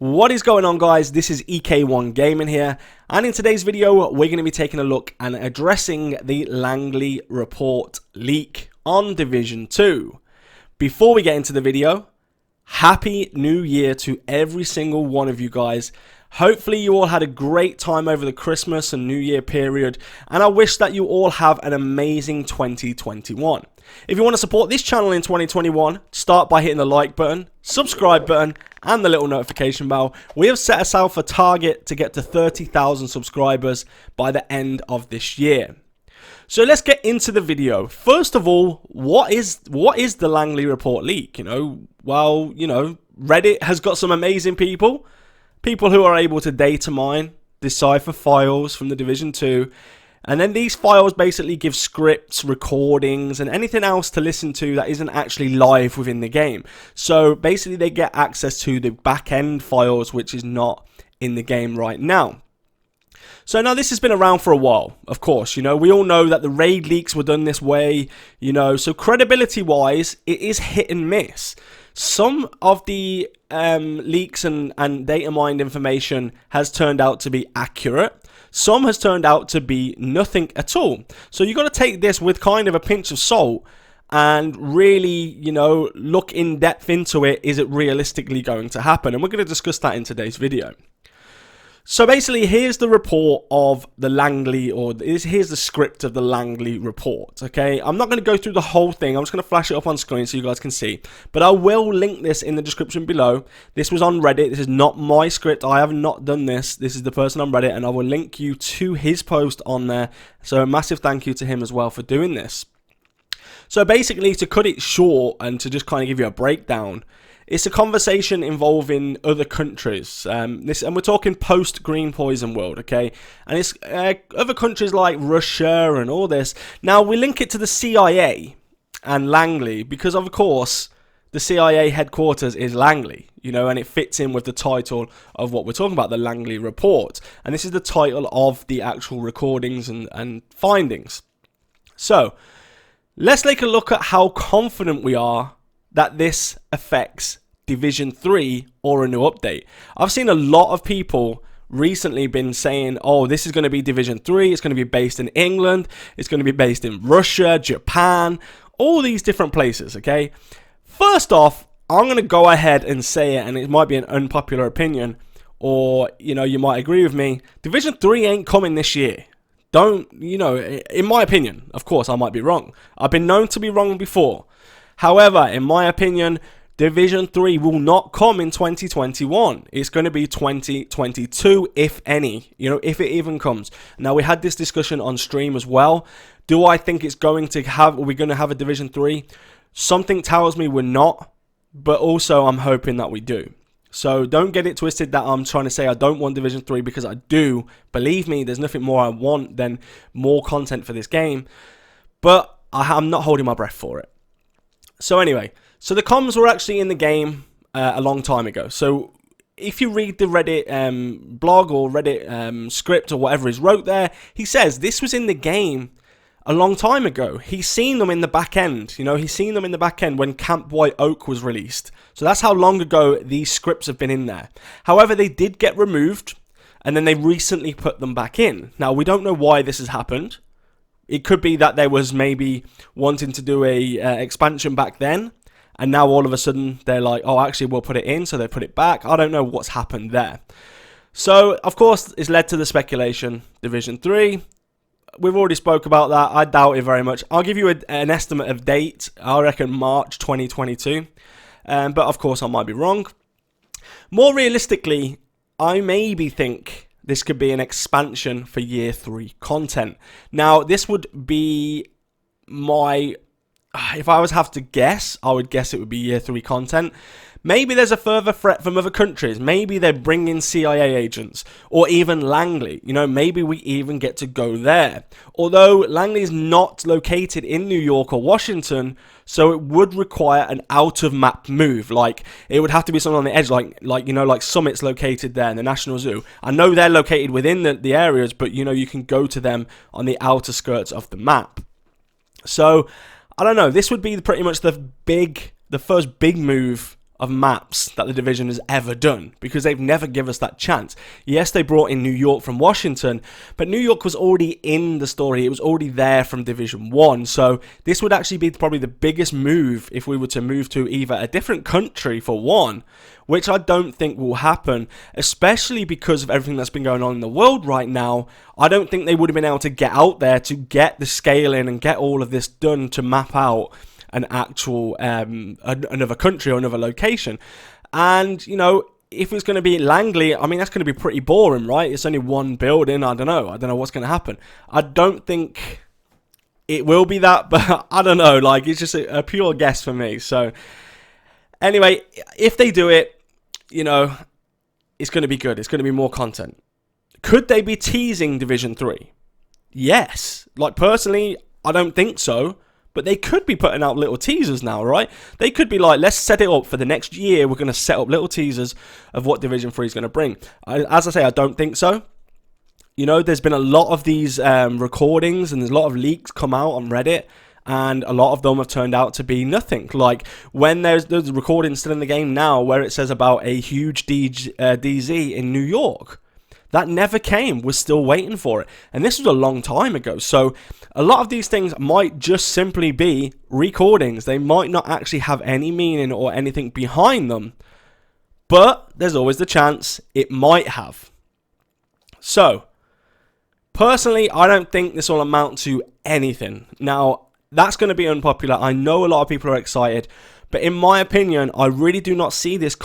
What is going on, guys? This is EK1 Gaming here, and in today's video we're going to be taking a look and addressing the Langley report leak on Division 2. Before we get into the video, Happy New Year to every single one of you guys. Hopefully you all had a great time over the Christmas and New Year period, and I wish that you all have an amazing 2021. If you want to support this channel in 2021, start by hitting the like button, subscribe button, and the little notification bell. We have set ourselves a target to get to 30,000 subscribers by the end of this year. So let's get into the video. First of all, what is the Langley report leak? Reddit has got some amazing people who are able to data mine, decipher files from the Division 2, and then these files basically give scripts, recordings, and anything else to listen to that isn't actually live within the game. So basically they get access to the back-end files, which is not in the game right now. So now this has been around for a while, of course. We all know that the raid leaks were done this way, so credibility-wise, it is hit and miss. Some of the leaks and data mined information has turned out to be accurate. Some has turned out to be nothing at all. So you got to take this with kind of a pinch of salt and really, look in depth into it. Is it realistically going to happen? And we're going to discuss that in today's video. So basically, here's the report of the Langley, here's the script of the Langley report, okay? I'm not going to go through the whole thing. I'm just going to flash it up on screen so you guys can see. But I will link this in the description below. This was on Reddit. This is not my script. I have not done this. This is the person on Reddit, and I will link you to his post on there. So a massive thank you to him as well for doing this. So basically, to cut it short and to just kind of give you a breakdown, it's a conversation involving other countries, and we're talking post-Green Poison world, okay? And it's other countries like Russia and all this. Now, we link it to the CIA and Langley because, of course, the CIA headquarters is Langley, and it fits in with the title of what we're talking about, the Langley report. And this is the title of the actual recordings and findings. So, let's take a look at how confident we are that this affects Division 3 or a new update. I've seen a lot of people recently been saying, oh, this is going to be Division 3, it's going to be based in England, it's going to be based in Russia, Japan, all these different places, okay? First off, I'm going to go ahead and say it, and it might be an unpopular opinion, or, you might agree with me, Division 3 ain't coming this year. In my opinion, of course, I might be wrong. I've been known to be wrong before. However, in my opinion, Division 3 will not come in 2021. It's going to be 2022, if any, if it even comes. Now, we had this discussion on stream as well. Do I think we're going to have a Division 3? Something tells me we're not, but also I'm hoping that we do. So don't get it twisted that I'm trying to say I don't want Division 3, because I do. Believe me, there's nothing more I want than more content for this game. But I'm not holding my breath for it. So anyway, so the comms were actually in the game a long time ago. So if you read the Reddit blog or Reddit script or whatever is wrote there, he says this was in the game a long time ago. He's seen them in the back end. He's seen them in the back end when Camp White Oak was released. So that's how long ago these scripts have been in there. However, they did get removed, and then they recently put them back in. Now, we don't know why this has happened. It could be that there was maybe wanting to do a expansion back then, and now all of a sudden they're like, oh, actually we'll put it in, so they put it back. I don't know what's happened there. So, of course, it's led to the speculation, Division 3. We've already spoke about that. I doubt it very much. I'll give you an estimate of date. I reckon March 2022. But, of course, I might be wrong. More realistically, I maybe think this could be an expansion for Year 3 content. Now, this would be if I was to have to guess, I would guess it would be Year 3 content. Maybe there's a further threat from other countries. Maybe they're bringing CIA agents, or even Langley. Maybe we even get to go there. Although Langley is not located in New York or Washington, so it would require an out-of-map move. Like, it would have to be something on the edge, like Summit's located there in the National Zoo. I know they're located within the areas, but, you can go to them on the outer skirts of the map. So, I don't know. This would be pretty much the first big move of maps that the Division has ever done, because they've never given us that chance. Yes, they brought in New York from Washington, but New York was already in the story. It was already there from Division 1, so this would actually be probably the biggest move if we were to move to either a different country for one, which I don't think will happen, especially because of everything that's been going on in the world right now. I don't think they would have been able to get out there to get the scaling and get all of this done to map out an actual another country or another location. And you know, if it's going to be Langley, I mean, that's going to be pretty boring, right? It's only one building. I don't know what's going to happen. I don't think it will be that, but I don't know, like, it's just a pure guess for me. So anyway, if they do it, you know, it's going to be good. It's going to be more content. Could they be teasing Division 3? Yes. Like, personally, I don't think so. But they could be putting out little teasers now, right? They could be like, let's set it up for the next year. We're going to set up little teasers of what Division 3 is going to bring. As I say, I don't think so. You know, there's been a lot of these recordings and there's a lot of leaks come out on Reddit. And a lot of them have turned out to be nothing. Like, when there's recordings still in the game now where it says about a huge DZ in New York. That never came. We're still waiting for it. And this was a long time ago. So a lot of these things might just simply be recordings. They might not actually have any meaning or anything behind them. But there's always the chance it might have. So, personally, I don't think this will amount to anything. Now, that's going to be unpopular. I know a lot of people are excited. But in my opinion, I really do not see this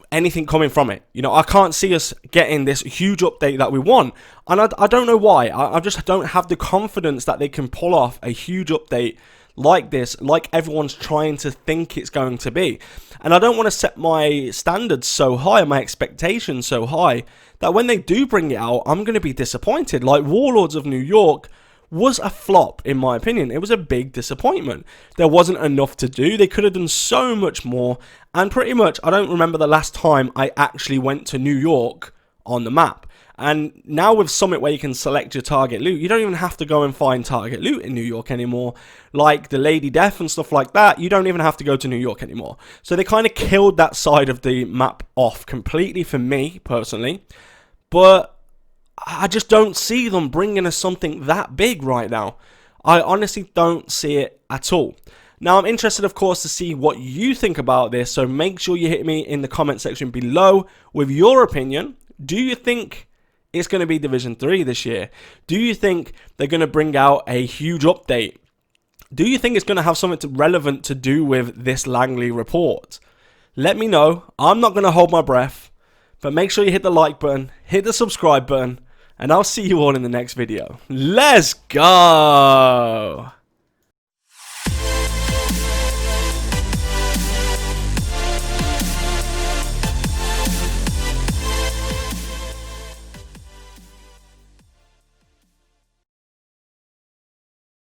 anything coming from it. You know, I can't see us getting this huge update that we want, and I don't know why. I just don't have the confidence that they can pull off a huge update like this, like everyone's trying to think it's going to be. And I don't want to set my standards so high, my expectations so high, that when they do bring it out, I'm going to be disappointed. Like, Warlords of New York was a flop, in my opinion. It was a big disappointment. There wasn't enough to do. They could have done so much more. And pretty much, I don't remember the last time I actually went to New York on the map. And now with Summit, where you can select your target loot, you don't even have to go and find target loot in New York anymore. Like the Lady Death and stuff like that, you don't even have to go to New York anymore. So they kind of killed that side of the map off completely for me, personally. But I just don't see them bringing us something that big right now. I honestly don't see it at all. Now, I'm interested, of course, to see what you think about this. So make sure you hit me in the comment section below with your opinion. Do you think it's going to be Division 3 this year? Do you think they're going to bring out a huge update? Do you think it's going to have something relevant to do with this Langley report? Let me know. I'm not going to hold my breath. But make sure you hit the like button, hit the subscribe button, and I'll see you all in the next video. Let's go!